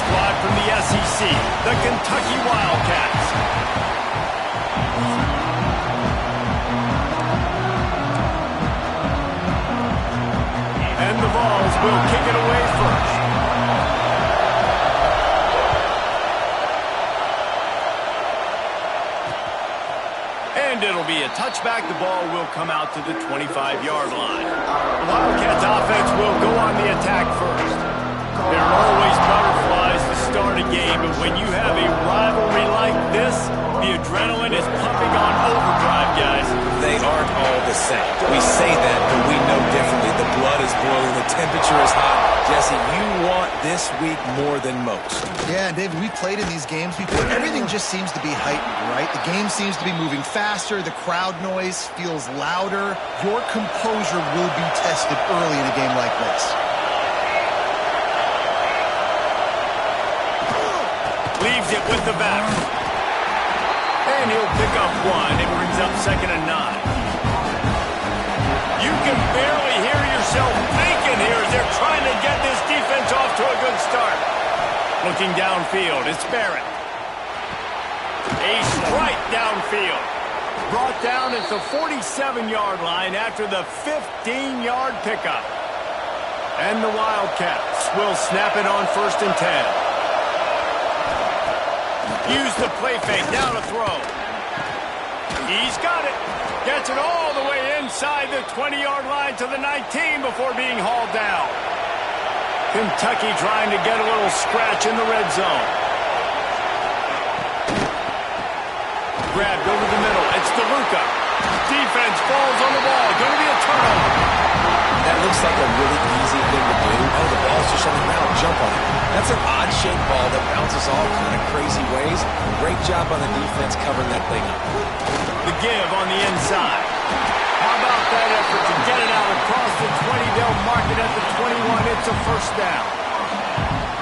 squad from the SEC, the Kentucky Wildcats. And the Vols will kick it away first. And it'll be a touchback. The ball will come out to the 25-yard line. The Wildcats offense will go on the attack first. There are always butterflies to start a game, but when you have a rivalry like this, the adrenaline is pumping on overdrive, guys. They aren't all the same. We say that, but we know differently. The blood is boiling. The temperature is hot. Jesse, you want this week more than most. Yeah, David, we played in these games before. Everything just seems to be heightened, right? The game seems to be moving faster. The crowd noise feels louder. Your composure will be tested early in a game like this. Leaves it with the back. And he'll pick up one. It brings up 2nd and 9. You can barely hear yourself thinking here as they're trying to get this defense off to a good start. Looking downfield, it's Barrett. A strike downfield. Brought down at the 47-yard line after the 15-yard pickup. And the Wildcats will snap it on 1st and 10. Use the play fake, now to throw. He's got it. Gets it all the way inside the 20-yard line to the 19 before being hauled down. Kentucky trying to get a little scratch in the red zone. Grabbed over the middle. It's DeLuca. Defense falls on the ball. Going to be a turnover. That looks like a really easy thing to do. Oh, the ball's just on the ground. Jump on it. That's an odd-shaped ball that bounces all kind of crazy ways. Great job on the defense covering that thing up. The give on the inside. How about that effort to get it out across the 20? They'll mark it at the 21. It's a 1st down.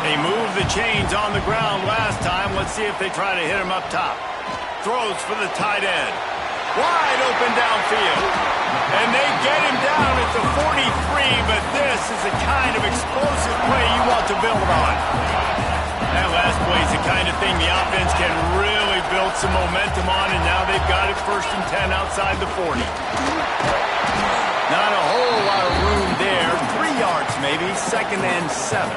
They moved the chains on the ground last time. Let's see if they try to hit him up top. Throws for the tight end. Wide open downfield. And they get him down at the 43, but this is the kind of explosive play you want to build on. That last play is the kind of thing the offense can really build some momentum on, and now they've got it 1st and 10 outside the 40. Not a whole lot of room there. 3 yards maybe, 2nd and 7.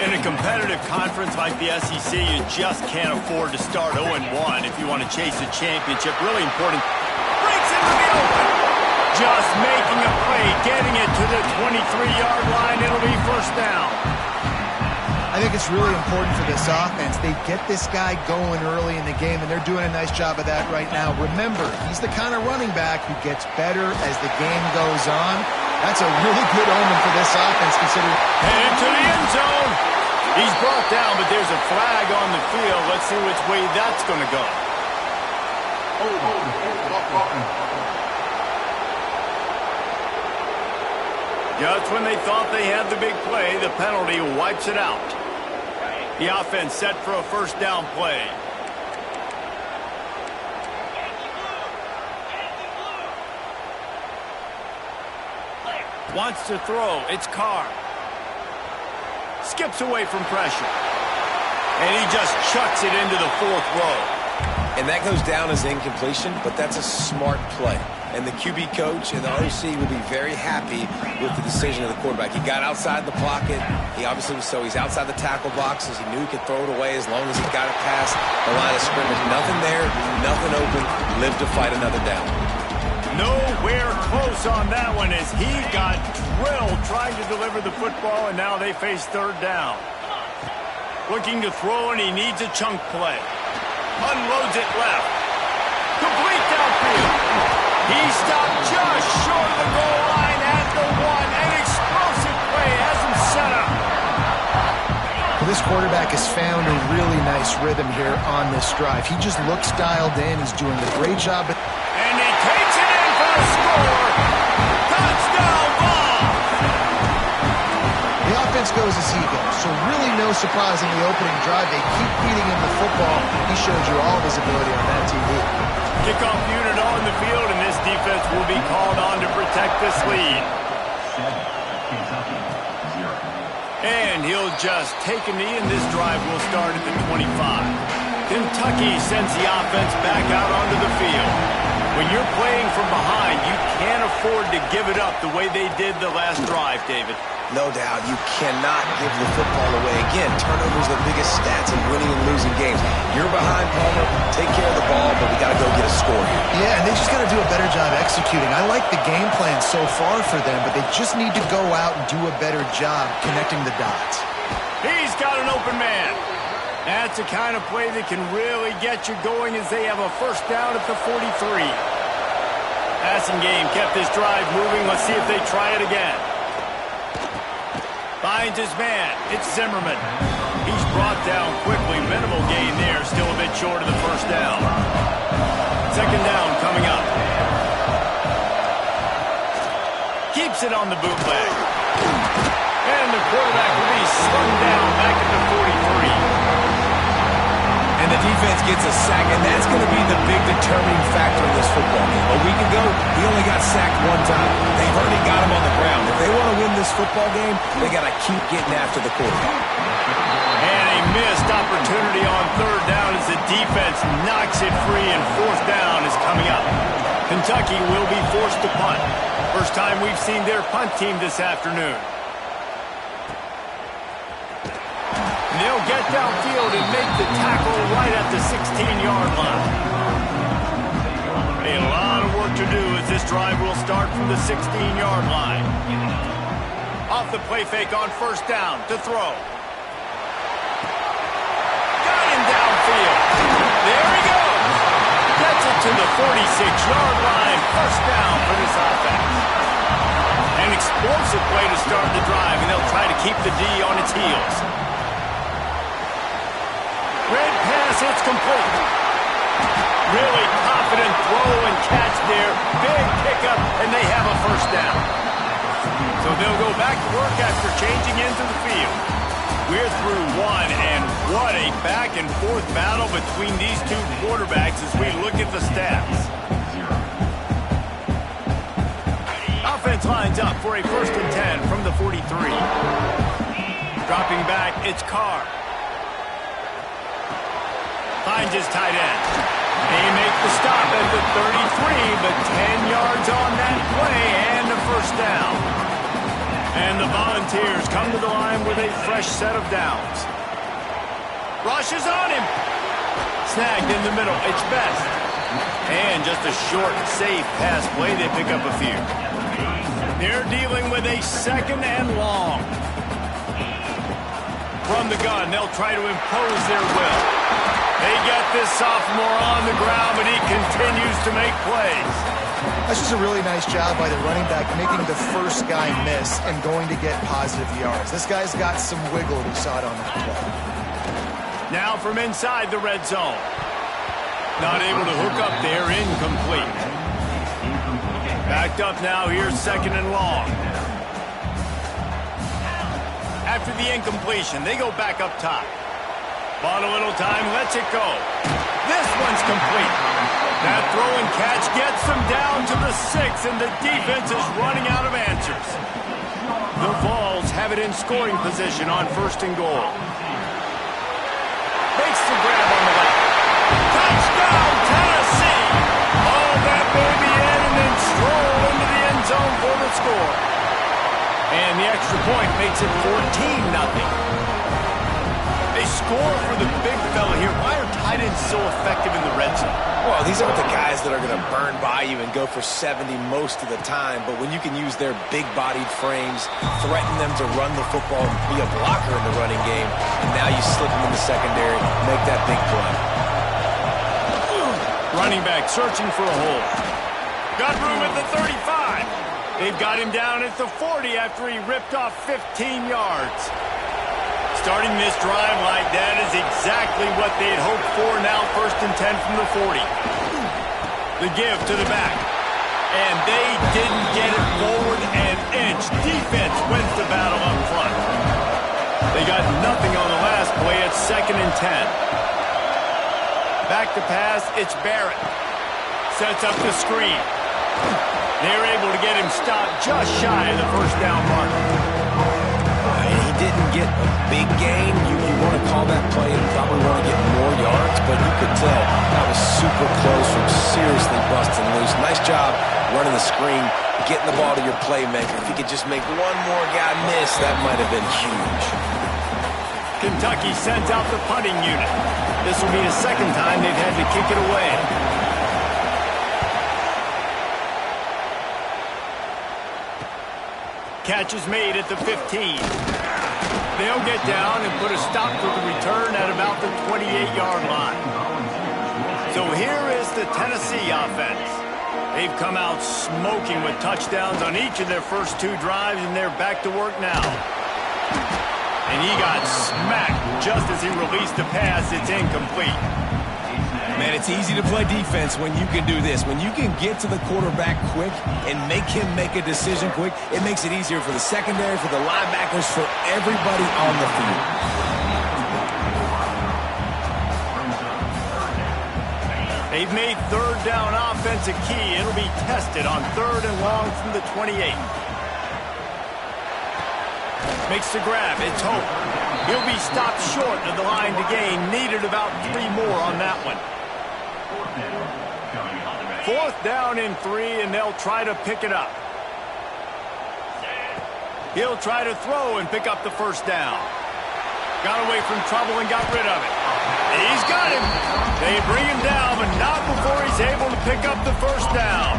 In a competitive conference like the SEC, you just can't afford to start 0-1 if you want to chase a championship. Really important. Breaks into the open. Just making a play, getting it to the 23-yard line. It'll be 1st down. I think it's really important for this offense. They get this guy going early in the game, and they're doing a nice job of that right now. Remember, he's the kind of running back who gets better as the game goes on. That's a really good omen for this offense, considering... And into the end zone. He's brought down, but there's a flag on the field. Let's see which way that's going to go. Just when they thought they had the big play, the penalty wipes it out. The offense set for a 1st down play. Wants to throw. It's Carr. Skips away from pressure. And he just chucks it into the 4th row. And that goes down as incompletion, but that's a smart play. And the QB coach and the OC will be very happy with the decision of the quarterback. He got outside the pocket. He obviously was he's outside the tackle boxes. He knew he could throw it away as long as he got it past the line of scrimmage. Nothing there, nothing open. Live to fight another down. Nowhere close on that one as he got drilled trying to deliver the football, and now they face 3rd down. Looking to throw, and he needs a chunk play. Unloads it left. Complete downfield. He stopped just short of the goal line at the 1. An explosive play has him set up. Well, this quarterback has found a really nice rhythm here on this drive. He just looks dialed in. He's doing a great job. And he takes it in for a score. Touchdown ball. The offense goes as he goes, so really no surprise in the opening drive. They keep feeding him the football. He showed you all of his ability on that TV. Kickoff unit on the field, and this defense will be called on to protect this lead. And he'll just take a knee, and this drive will start at the 25. Kentucky sends the offense back out onto the field. When you're playing from behind, you can't afford to give it up the way they did the last drive, David. No doubt, you cannot give the football away. Again, turnovers are the biggest stats in winning and losing games. You're behind, Palmer, take care of the ball, but we got to go get a score here. Yeah, and they just got to do a better job executing. I like the game plan so far for them, but they just need to go out and do a better job connecting the dots. He's got an open man. That's the kind of play that can really get you going as they have a first down at the 43. Passing game kept this drive moving. Let's see if they try it again. Finds his man. It's Zimmerman. He's brought down quickly. Minimal gain there. Still a bit short of the first down. Second down coming up. Keeps it on the bootleg. And the quarterback will be slung down back at the 43. And the defense gets a sack, and that's going to be the big determining factor in this football game. A week ago, he only got sacked one time. They've already got him on the ground. If they want to win this football game, they got to keep getting after the quarterback. And a missed opportunity on third down as the defense knocks it free, and fourth down is coming up. Kentucky will be forced to punt. First time we've seen their punt team this afternoon. They'll get downfield and make the tackle right at the 16-yard line. A lot of work to do as this drive will start from the 16-yard line. Off the play fake on first down to throw. Got him downfield. There he goes. Gets it to the 46-yard line. First down for this offense. An explosive play to start the drive, and they'll try to keep the D on its heels. Great pass, it's complete. Really confident throw and catch there. Big pickup, and they have a first down. So they'll go back to work after changing into the field. We're through one, and what a back-and-forth battle between these two quarterbacks as we look at the stats. Offense lines up for a 1st and 10 from the 43. Dropping back, it's Carr. Finds his tight end. They make the stop at the 33, but 10 yards on that play and a first down. And the Volunteers come to the line with a fresh set of downs. Rush is on him. Snagged in the middle. It's Best. And just a short, safe pass play. They pick up a few. They're dealing with a second and long. From the gun, they'll try to impose their will. They get this sophomore on the ground, but he continues to make plays. That's just a really nice job by the running back, making the first guy miss and going to get positive yards. This guy's got some wiggle. We saw it on that play. Now from inside the red zone. Not able to hook up there, incomplete. Backed up now, here's second and long. After the incompletion, they go back up top. Bought a little time, lets it go. This one's complete. That throw and catch gets them down to the 6, and the defense is running out of answers. The Vols have it in scoring position on 1st and goal. Makes the grab on the left. Touchdown, Tennessee! Haul that baby in and then stroll into the end zone for the score. And the extra point makes it 14-0. They score for the big fella here. Why are tight ends so effective in the red zone? Well, these aren't the guys that are going to burn by you and go for 70 most of the time, but when you can use their big-bodied frames, threaten them to run the football, be a blocker in the running game, and now you slip them in the secondary, make that big play. Running back searching for a hole. Got room at the 35. They've got him down at the 40 after he ripped off 15 yards. Starting this drive like that is exactly what they had hoped for. Now 1st and 10 from the 40. The give to the back. And they didn't get it forward an inch. Defense wins the battle up front. They got nothing on the last play at 2nd and 10. Back to pass, it's Barrett. Sets up the screen. They're able to get him stopped just shy of the first down marker. He didn't get a big gain. You want to call that play and probably want to get more yards, but you could tell that was super close from seriously busting loose. Nice job running the screen, getting the ball to your playmaker. If you could just make one more guy miss, that might have been huge. Kentucky sends out the punting unit. This will be the second time they've had to kick it away. Catch is made at the 15. They'll get down and put a stop to the return at about the 28-yard line. So here is the Tennessee offense. They've come out smoking with touchdowns on each of their first 2 drives, and they're back to work now. And he got smacked just as he released the pass. It's incomplete. Man, it's easy to play defense when you can do this. When you can get to the quarterback quick and make him make a decision quick, it makes it easier for the secondary, for the linebackers, for everybody on the field. They've made third down offense a key. It'll be tested on 3rd and long from the 28. Makes the grab. It's Hope. He'll be stopped short of the line to gain. Needed about 3 more on that one. 4th down and 3, and they'll try to pick it up. He'll try to throw and pick up the 1st down. Got away from trouble and got rid of it. He's got him. They bring him down, but not before he's able to pick up the 1st down.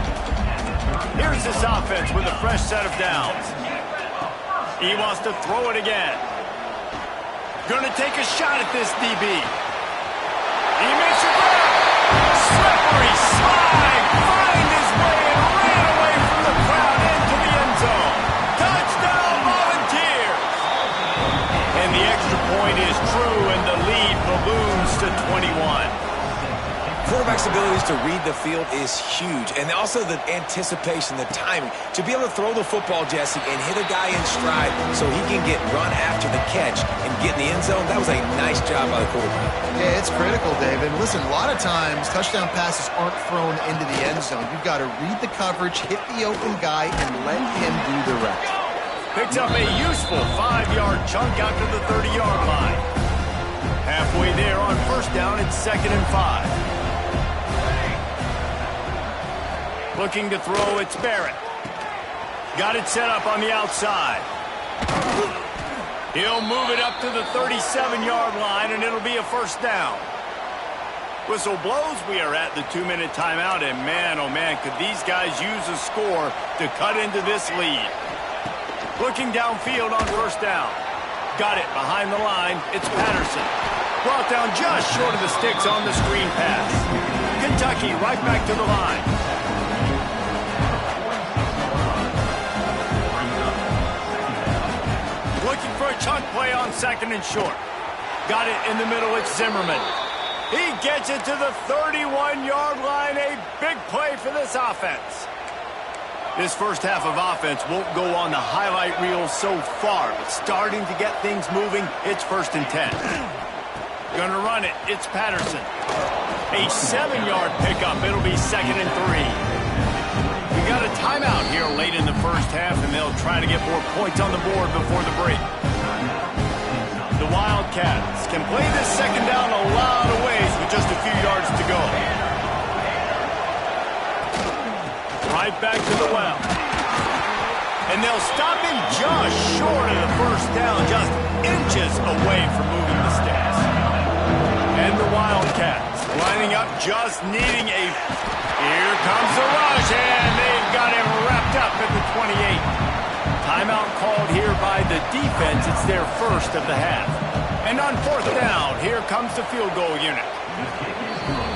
Here's this offense with a fresh set of downs. He wants to throw it again. Going to take a shot at this DB. He makes a grab. Slippery slide. Find his way and ran away from the crowd into the end zone. Touchdown Volunteers. And the extra point is true, and the lead balloons to 21. Quarterback's abilities to read the field is huge, and also the anticipation, the timing. To be able to throw the football, Jesse, and hit a guy in stride so he can get run after the catch and get in the end zone, that was a nice job by the quarterback. Yeah, it's critical, David. Listen, a lot of times touchdown passes aren't thrown into the end zone. You've got to read the coverage, hit the open guy, and let him do the rest. Picks up a useful 5-yard chunk out to the 30-yard line. Halfway there on 1st down, it's 2nd and 5. Looking to throw, it's Barrett. Got it set up on the outside. He'll move it up to the 37-yard line, and it'll be a 1st down. Whistle blows. We are at the 2-minute timeout, and man, oh man, could these guys use a score to cut into this lead. Looking downfield on 1st down. Got it behind the line. It's Patterson. Brought down just short of the sticks on the screen pass. Kentucky right back to the line. Looking for a chunk play on 2nd and short. Got it in the middle. It's Zimmerman. He gets it to the 31-yard line. A big play for this offense. This first half of offense won't go on the highlight reel so far, but starting to get things moving, it's 1st and 10. Gonna run it. It's Patterson. A 7-yard pickup. It'll be 2nd and 3. We got a timeout here late in the first half, and they'll try to get more points on the board before the break. The Wildcats can play this 2nd down a lot of ways with just a few yards to go. Right back to the well. And they'll stop him just short of the 1st down, just inches away from moving the sticks. And the Wildcats lining up, just needing a... Here comes the rush, and they've got him wrapped up at the 28. Timeout called here by the defense. It's their 1st of the half. And on 4th down, here comes the field goal unit.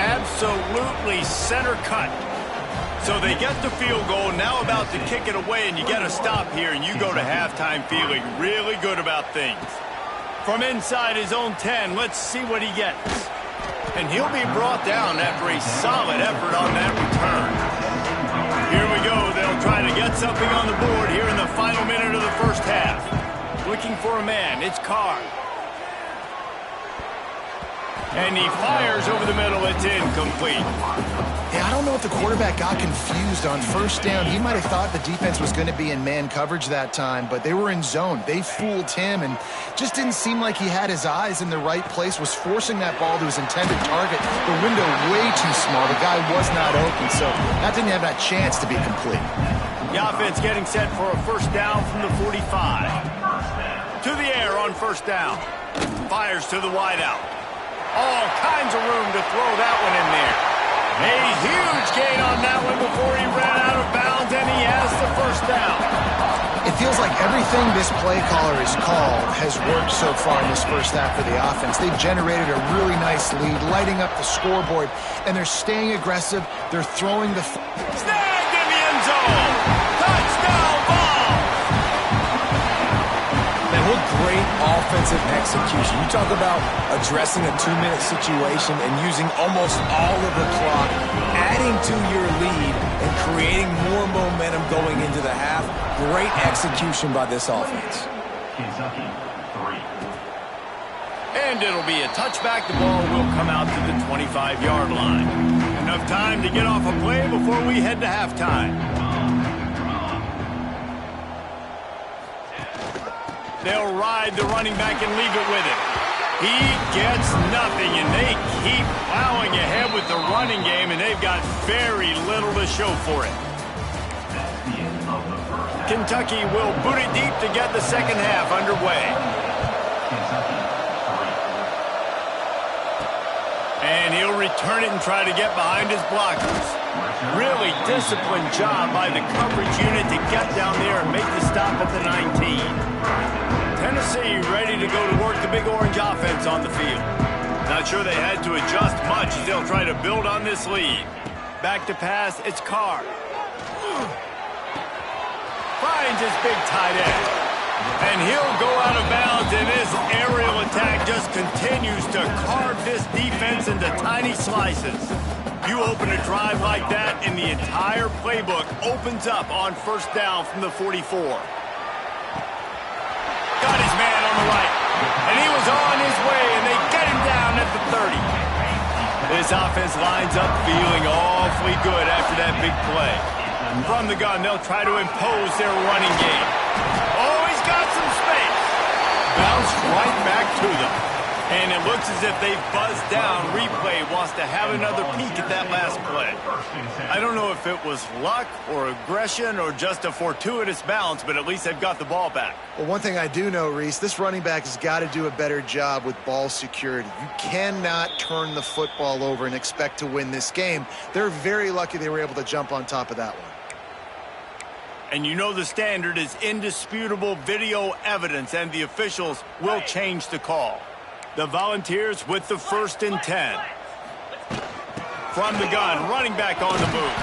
Absolutely center cut. So they get the field goal, now about to kick it away, and you get a stop here, and you go to halftime feeling really good about things. From inside his own 10, let's see what he gets. And he'll be brought down after a solid effort on that return. Here we go. They'll try to get something on the board here in the final minute of the first half. Looking for a man. It's Carr. And he fires over the middle. It's incomplete. Yeah, I don't know if the quarterback got confused on first down. He might have thought the defense was going to be in man coverage that time, but they were in zone. They fooled him and just didn't seem like he had his eyes in the right place, was forcing that ball to his intended target. The window way too small. The guy was not open, so that didn't have that chance to be complete. The offense getting set for a first down from the 45. To the air on first down. Fires to the wideout. All kinds of room to throw that one in there. A huge gain on that one before he ran out of bounds, and he has the first down. It feels like everything this play caller has called has worked so far in this first half for the offense. They've generated a really nice lead, lighting up the scoreboard, and they're staying aggressive. They're throwing the... Snagged in the end zone. Touchdown ball. Man, what great offensive execution. You talk about addressing a 2-minute situation and using almost all of the clock, adding to your lead and creating more momentum going into the half. Great execution by this offense. Kentucky, 3. And it'll be a touchback. The ball will come out to the 25-yard line. Enough time to get off a play before we head to halftime. They'll ride the running back and leave it with him. He gets nothing, and they keep plowing ahead with the running game, and they've got very little to show for it. Kentucky will boot it deep to get the second half underway. And he'll return it and try to get behind his blockers. Really disciplined job by the coverage unit to get down there and make the stop at the 19. Tennessee ready to go to work the Big Orange offense on the field. Not sure they had to adjust much as they'll try to build on this lead. Back to pass, it's Carr. Finds his big tight end. And he'll go out of bounds, and this aerial attack just continues to carve this defense into tiny slices. You open a drive like that, and the entire playbook opens up on first down from the 44. Got his man on the right, and he was on his way, and they get him down at the 30. This offense lines up feeling awfully good after that big play. From the gun, they'll try to impose their running game. Oh, he's got some space. Bounce right back to them. And it looks as if they've buzzed down. Replay wants to have another peek at that last play. I don't know if it was luck or aggression or just a fortuitous bounce, but at least they've got the ball back. Well, one thing I do know, Reese, this running back has got to do a better job with ball security. You cannot turn the football over and expect to win this game. They're very lucky they were able to jump on top of that one. And you know the standard is indisputable video evidence, and the officials will change the call. The Volunteers with the 1st and 10. From the gun, running back on the move.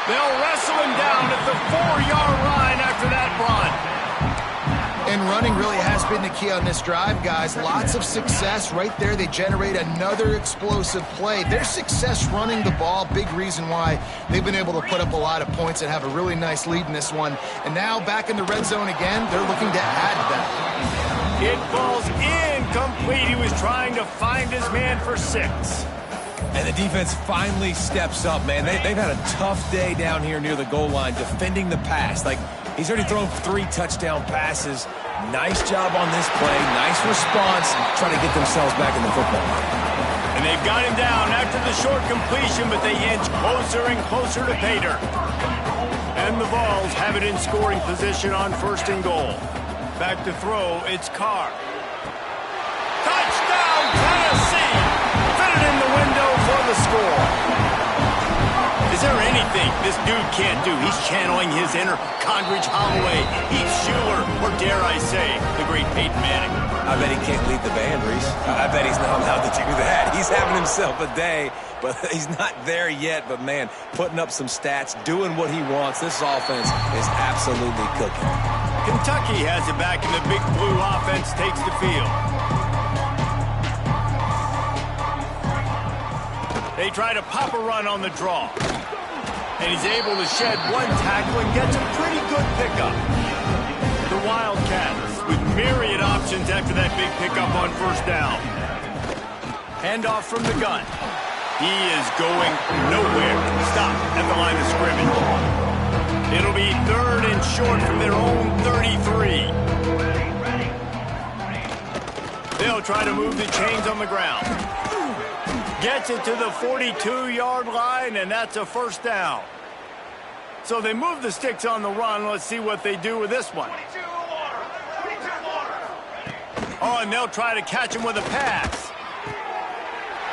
They'll wrestle him down at the 4-yard line after that run. And running really has been the key on this drive, guys. Lots of success right there. They generate another explosive play. Their success running the ball, big reason why they've been able to put up a lot of points and have a really nice lead in this one. And now back in the red zone again, they're looking to add that. It falls incomplete. He was trying to find his man for 6. And the defense finally steps up, man. They've had a tough day down here near the goal line defending the pass. Like, he's already thrown 3 touchdown passes. Nice job on this play. Nice response. Trying to get themselves back in the football game. And they've got him down after the short completion, but they inch closer and closer to pay dirt. And the Vols have it in scoring position on 1st and goal. Back to throw, it's Carr. Touchdown, Tennessee! Fitted in the window for the score. Is there anything this dude can't do? He's channeling his inner Condridge Holloway, Heath Schuler, or dare I say, the great Peyton Manning. I bet he can't lead the band, Reese. I bet he's not allowed to do that. He's having himself a day, but he's not there yet. But, man, putting up some stats, doing what he wants. This offense is absolutely cooking. Kentucky has it back, and the Big Blue offense takes the field. They try to pop a run on the draw. And he's able to shed 1 tackle and gets a pretty good pickup. The Wildcats with myriad options after that big pickup on 1st down. Handoff from the gun. He is going nowhere. Stop at the line of scrimmage. It'll be 3rd and short from their own 33. They'll try to move the chains on the ground. Gets it to the 42-yard line, and that's a first down. So they move the sticks on the run. Let's see what they do with this one. Oh, and they'll try to catch him with a pass.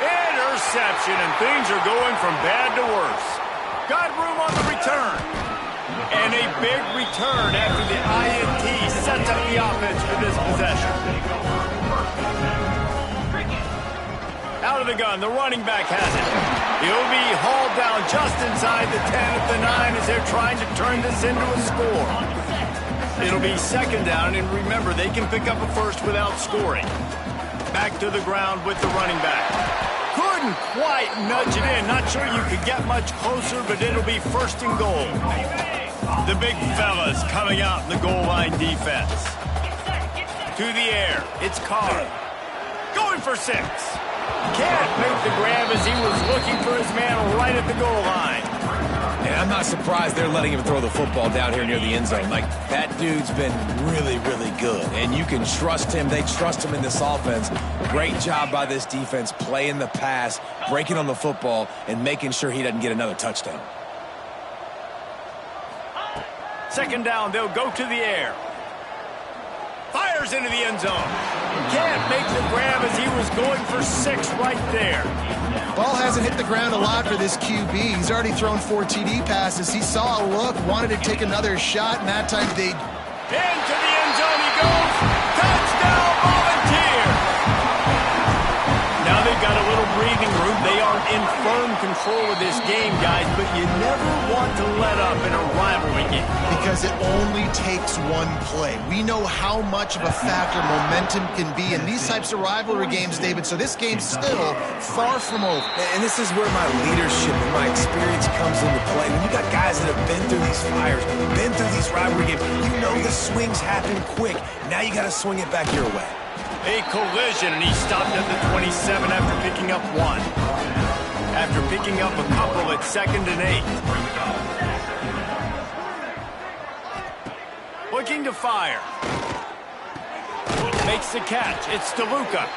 Interception, and things are going from bad to worse. Got room on the return. And a big return after the INT sets up the offense for this possession. Out of the gun, the running back has it. He'll be hauled down just inside the 10 at the 9 as they're trying to turn this into a score. It'll be 2nd down, and remember, they can pick up a first without scoring. Back to the ground with the running back. Couldn't quite nudge it in. Not sure you could get much closer, but it'll be 1st and goal. The big fellas coming out in the goal line defense. To the air, it's Carr. Going for 6. Can't make the grab as he was looking for his man right at the goal line. And I'm not surprised they're letting him throw the football down here near the end zone. Like, that dude's been really, really good. And you can trust him. They trust him in this offense. Great job by this defense playing the pass, breaking on the football, and making sure he doesn't get another touchdown. 2nd down, they'll go to the air. Fires into the end zone. Can't make the grab as he was going for 6 right there. Ball hasn't hit the ground a lot for this QB. He's already thrown 4 TD passes. He saw a look, wanted to take another shot, and that time they... Into the end zone he goes. Touchdown, Volunteer. Now they've got a little breathing room. They are in firm control of this game, guys, but you never want to let up in a rivalry game. Because it only takes one play. We know how much of a factor momentum can be in these types of rivalry games, David, so this game's still far from over. And this is where my leadership and my experience comes into play. When you got guys that have been through these fires, been through these rivalry games, you know the swings happen quick. Now you got to swing it back your way. A collision, and he stopped at the 27 after picking up 1. After picking up a couple at 2nd and 8. Looking to fire. Makes the catch. It's DeLuca.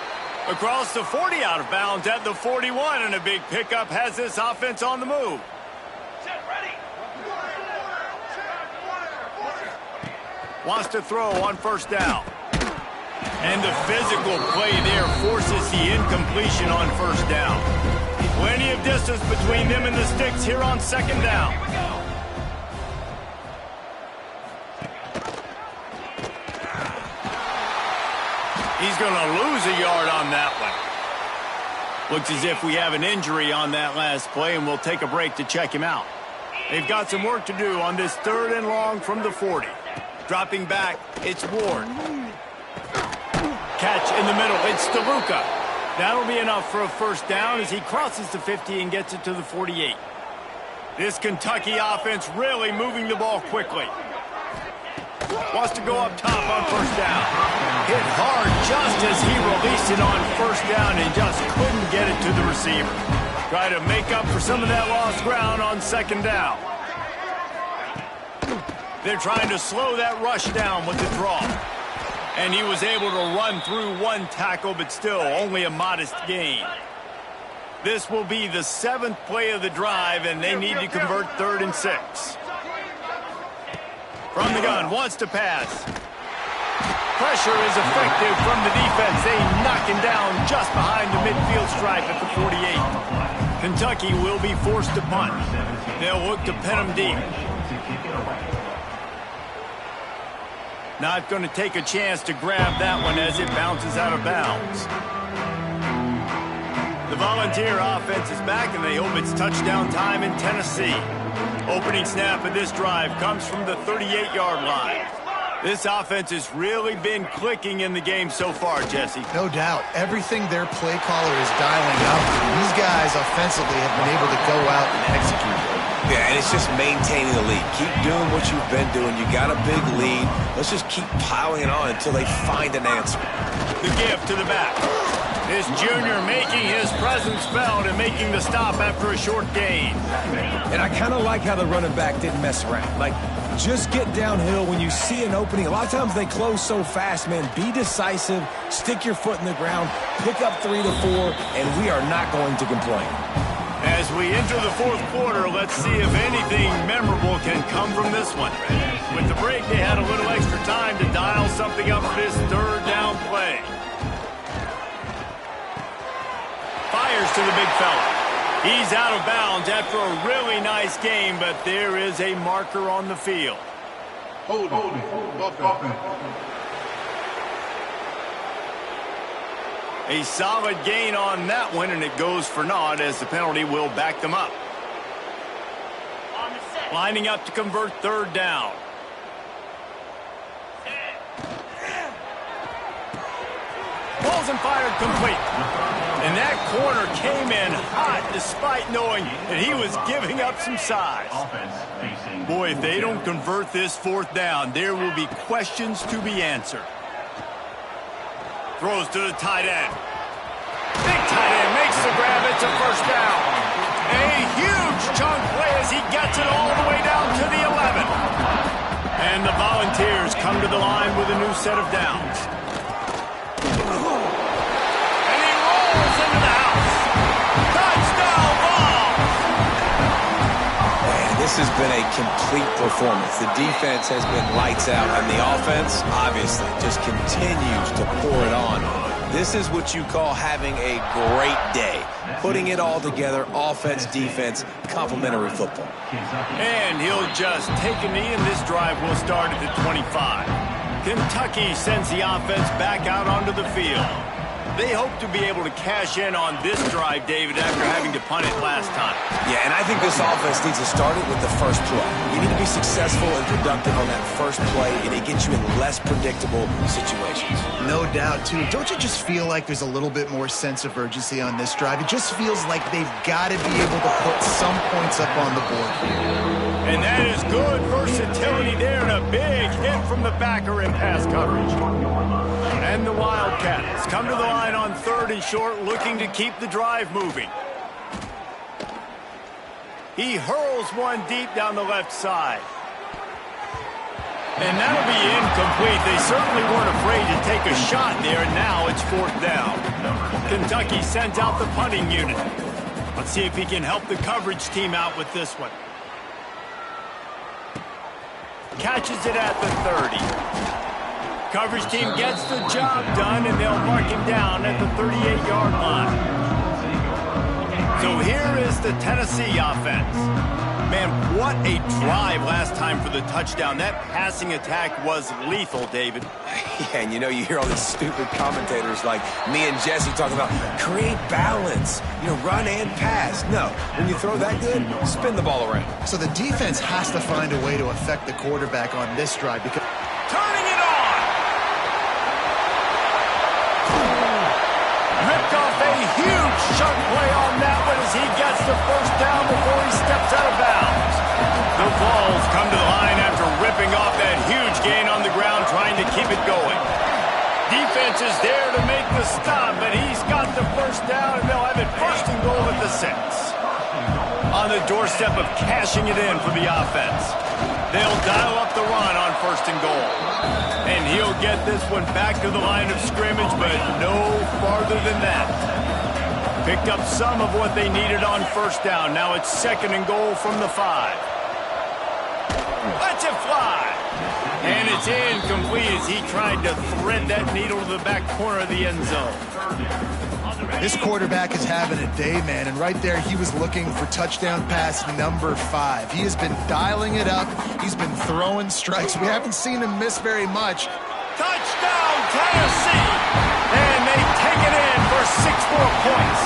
Across the 40, out of bounds at the 41, and a big pickup has this offense on the move. Wants to throw on 1st down. And the physical play there forces the incompletion on 1st down. Plenty of distance between them and the sticks here on 2nd down. He's going to lose a yard on that one. Looks as if we have an injury on that last play, and we'll take a break to check him out. They've got some work to do on this 3rd and long from the 40. Dropping back, it's Ward. Catch in the middle, it's DeLuca. That'll be enough for a 1st down as he crosses the 50 and gets it to the 48. This Kentucky offense really moving the ball quickly. Wants to go up top on 1st down. Hit hard just as he released it on 1st down and just couldn't get it to the receiver. Try to make up for some of that lost ground on 2nd down. They're trying to slow that rush down with the draw. And he was able to run through 1 tackle, but still only a modest gain. This will be the 7th play of the drive, and they need to convert 3rd and 6. From the gun, wants to pass. Pressure is effective from the defense. They knock him down just behind the midfield stripe at the 48. Kentucky will be forced to punt. They'll look to pin him deep. Not going to take a chance to grab that one as it bounces out of bounds. The Volunteer offense is back, and they hope it's touchdown time in Tennessee. Opening snap of this drive comes from the 38-yard line. This offense has really been clicking in the game so far, Jesse. No doubt. Everything their play caller is dialing up. These guys offensively have been able to go out and execute. Yeah, and it's just maintaining the lead. Keep doing what you've been doing. You got a big lead. Let's just keep piling it on until they find an answer. The give to the back. This junior making his presence felt and making the stop after a short gain. And I kind of like how the running back didn't mess around. Like, just get downhill when you see an opening. A lot of times they close so fast, man. Be decisive, stick your foot in the ground, pick up 3 to 4, and we are not going to complain. As we enter the fourth quarter, let's see if anything memorable can come from this one. With the break, they had a little extra time to dial something up for this third down play. Fires to the big fella. He's out of bounds after a really nice game, but there is a marker on the field. Hold it. A solid gain on that one, and it goes for naught as the penalty will back them up. Lining up to convert third down. Balls and fired complete. And that corner came in hot despite knowing that he was giving up some size. Boy, if they don't convert this fourth down, there will be questions to be answered. Throws to the tight end. Big tight end makes the grab. It's a first down. A huge chunk play as he gets it all the way down to the 11. And the Volunteers come to the line with a new set of downs. And he rolls into the house. Touchdown ball. Man, this has been a complete performance. The defense has been lights out, and the offense, obviously, just continues to pour it on. This is what you call having a great day. Putting it all together, offense, defense, complementary football. And he'll just take a knee, and this drive will start at the 25. Kentucky sends the offense back out onto the field. They hope to be able to cash in on this drive, David, after having to punt it last time. Yeah, and I think this offense needs to start it with the first play. You need to be successful and productive on that first play, and it gets you in less predictable situations. No doubt, too. Don't you just feel like there's a little bit more sense of urgency on this drive? It just feels like they've got to be able to put some points up on the board here. And that is good versatility there, and a big hit from the backer in pass coverage. And the Wildcats come to the line on third and short, looking to keep the drive moving. He hurls one deep down the left side. And that'll be incomplete. They certainly weren't afraid to take a shot there, and now it's fourth down. Kentucky sends out the punting unit. Let's see if he can help the coverage team out with this one. Catches it at the 30. Coverage team gets the job done, and they'll mark him down at the 38-yard line. So here is the Tennessee offense. Man, what a drive last time for the touchdown. That passing attack was lethal, David. Yeah, and you hear all these stupid commentators like me and Jesse talking about create balance, run and pass. No, when you throw that good, spin the ball around. So the defense has to find a way to affect the quarterback on this drive because... Turning it on! Ripped off a huge chunk play on that one as he gets the first down before he steps out of bounds. The Vols come to the line after ripping off that huge gain on the ground, trying to keep it going. Defense is there to make the stop, but he's got the first down, and they'll have it first and goal at the 6. On the doorstep of cashing it in for the offense. They'll dial up the run on first and goal. And he'll get this one back to the line of scrimmage, but no farther than that. Picked up some of what they needed on first down. Now it's second and goal from the 5. Lets it fly. And it's incomplete as he tried to thread that needle to the back corner of the end zone. This quarterback is having a day, man, and right there he was looking for touchdown pass number 5. He has been dialing it up. He's been throwing strikes. We haven't seen him miss very much. Touchdown, Tennessee! And they take it in for 6 more points.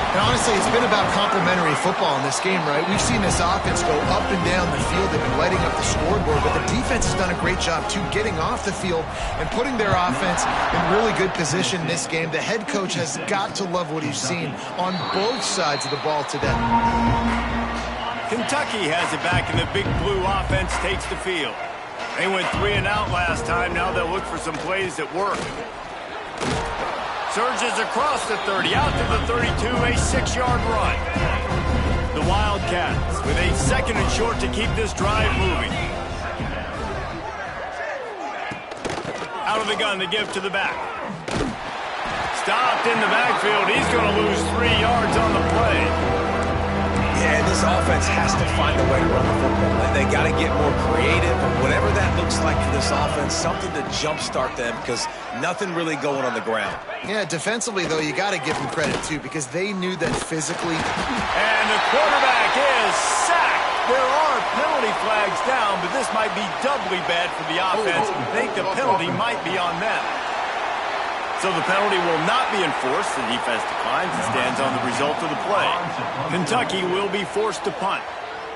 And honestly, it's been about complementary football in this game, right? We've seen this offense go up and down the field. They've been lighting up the scoreboard, but the defense has done a great job, too, getting off the field and putting their offense in really good position in this game. The head coach has got to love what he's seen on both sides of the ball today. Kentucky has it back, and the big blue offense takes the field. They went 3 and out last time. Now they'll look for some plays that work. Surges across the 30, out to the 32, a 6-yard run. The Wildcats with a 2nd and short to keep this drive moving. Out of the gun to give to the back. Stopped in the backfield. He's going to lose 3 yards on the play. Yeah, and this offense has to find a way to run the football. They got to get more creative. Whatever that looks like for this offense, something to jumpstart them because nothing really going on the ground. Yeah, defensively, though, you got to give them credit, too, because they knew that physically. And the quarterback is sacked. There are penalty flags down, but this might be doubly bad for the offense. I think the penalty might be on them. So the penalty will not be enforced. The defense declines and stands on the result of the play. Kentucky will be forced to punt.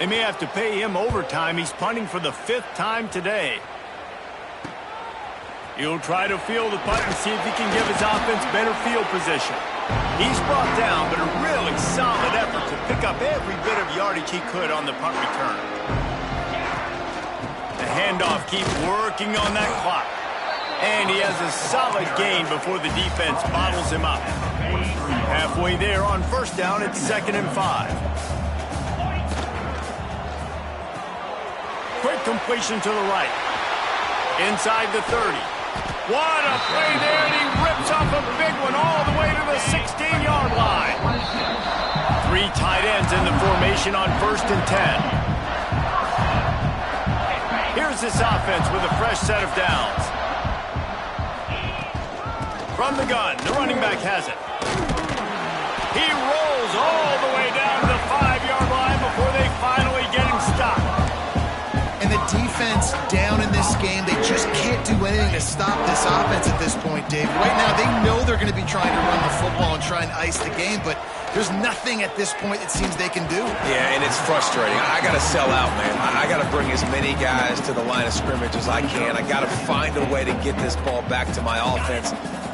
They may have to pay him overtime. He's punting for the 5th time today. He'll try to field the punt and see if he can give his offense better field position. He's brought down, but a really solid effort to pick up every bit of yardage he could on the punt return. The handoff keeps working on that clock. And he has a solid gain before the defense bottles him up. Halfway there on 1st down, it's 2nd and 5. Quick completion to the right. Inside the 30. What a play there, and he rips off a big one all the way to the 16-yard line. 3 tight ends in the formation on 1st and 10. Here's this offense with a fresh set of downs. From the gun, the running back has it. He rolls all the way down to the 5-yard line before they finally get him stopped. And the defense down in this game, they just can't do anything to stop this offense at this point, Dave. Right now, they know they're going to be trying to run the football and try and ice the game, but there's nothing at this point it seems they can do. Yeah, and it's frustrating. I got to sell out, man. I got to bring as many guys to the line of scrimmage as I can. I got to find a way to get this ball back to my offense.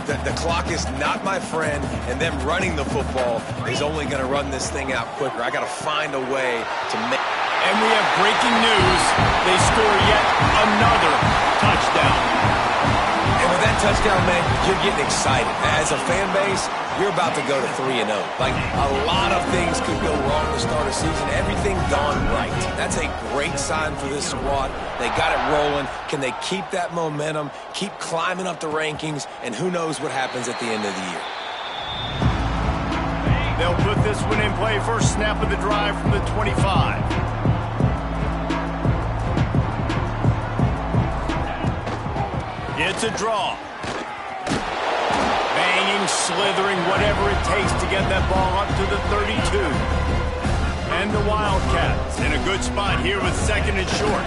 The clock is not my friend, and them running the football is only going to run this thing out quicker. I got to find a way to make. And we have breaking news. They score yet another touchdown. And with that touchdown, man, you're getting excited. As a fan base, you're about to go to 3-0. Like, a lot of things could go wrong to start a season. Everything gone right. That's a great sign for this squad. They got it rolling. Can they keep that momentum, keep climbing up the rankings, and who knows what happens at the end of the year. They'll put this one in play. First snap of the drive from the 25. It's a draw. Banging, slithering, whatever it takes to get that ball up to the 32. And the Wildcats in a good spot here with 2nd and short.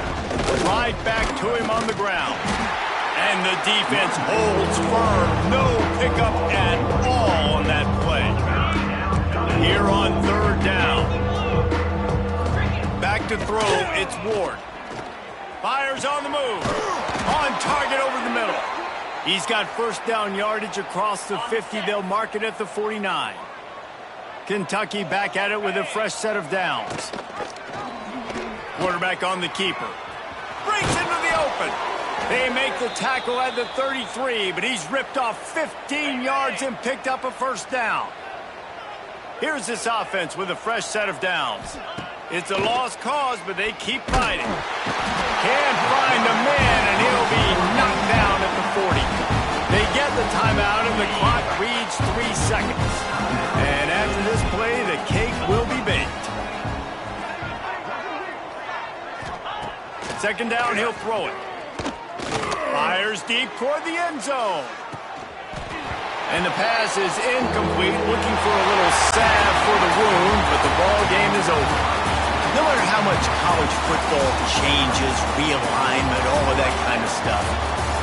Right back to him on the ground. And the defense holds firm. No pickup at all on that play. Here on 3rd down. Back to throw, it's Ward. Fires on the move. On target over the middle. He's got 1st down yardage across the 50. They'll mark it at the 49. Kentucky back at it with a fresh set of downs. Quarterback on the keeper. Breaks into the open. They make the tackle at the 33, but he's ripped off 15 yards and picked up a 1st down. Here's this offense with a fresh set of downs. It's a lost cause, but they keep fighting. Can't find a man, and he'll be knocked down at the 40. They get the timeout, and the clock reads 3 seconds. And after this play, the cake will be baked. 2nd down, he'll throw it. Fires deep toward the end zone. And the pass is incomplete, looking for a little salve for the wound, but the ball game is over. No matter how much college football changes, realignment, all of that kind of stuff,